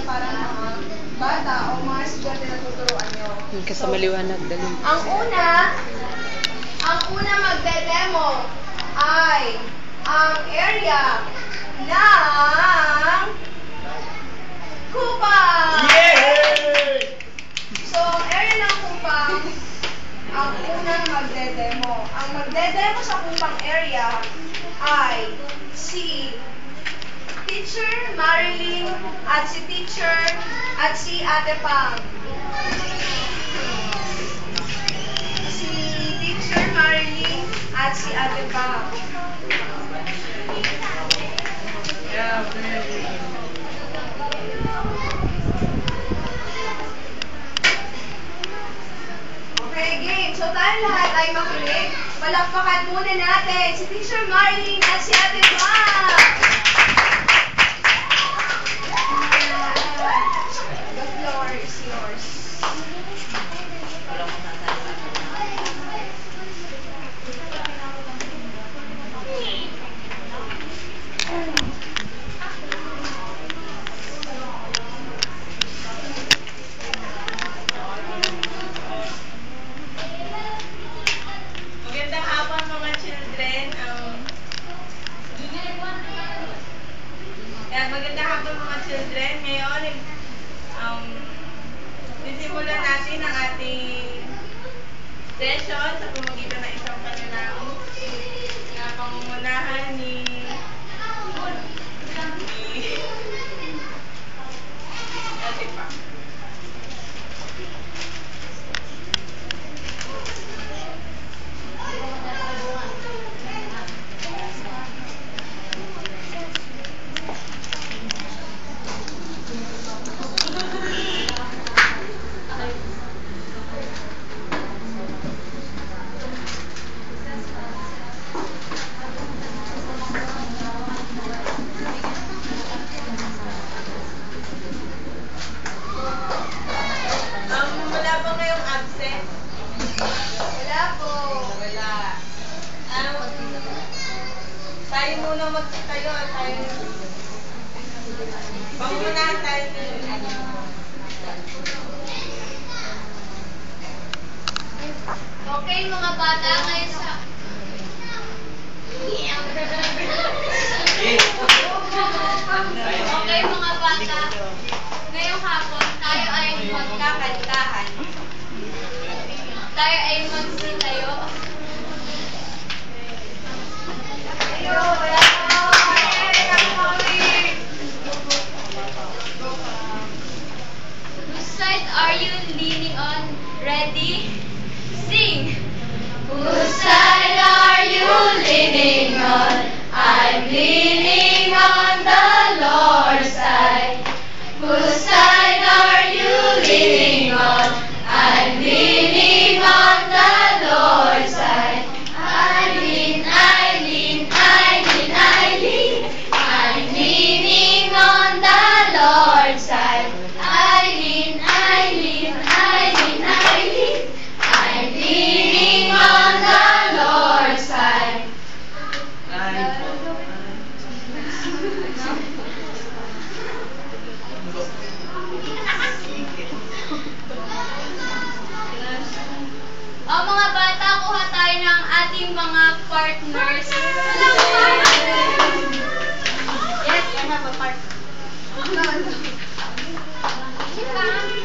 parang mga bata o mga estudyante na tuturuan nyo. Sa maliwanag, dali. Ang una magde-demo ay ang area ng kupang! Yay! So, ang area ng kupang, ang unang magde-demo. Ang magde-demo sa kupang area ay si Teacher Marilyn at si Teacher at si Ate Pam. Si Teacher Marilyn at si Ate Pam. Okay, game. So tayo lahat ay makinig. Palakpakan muna natin si Teacher Marilyn at si Ate Pam. The floor is yours. Magandang hapon mga children. Magandang hapon mga children. Ngayon, sisimulan natin ang ating session sa pamamagitan ng isang pananao na pangungunahan ni Ate Pa. Wala ba ngayong absent? Wala po. Wala. Tayo muna magtayo at tayo. Pangunahan tayo nila. Okay, mga bata, ngayon sa... Okay, mga bata, ngayong hapon, tayo ay magkakantahan. Tayo ay magsitayo. Whose side are you leaning on? Ready? Sing! Whose side are you leaning on? I'm leaning on the Lord's side. Whose side are you leaning on? I'm leaning on the Lord's side. I lean, I lean, I lean, I lean. I'm leaning on the Lord's side. I lean, I lean, I lean, I lean. I'm leaning on the Lord's side. O mga bata, kuha tayo ng ating mga partners. Yes, I have a partner. No.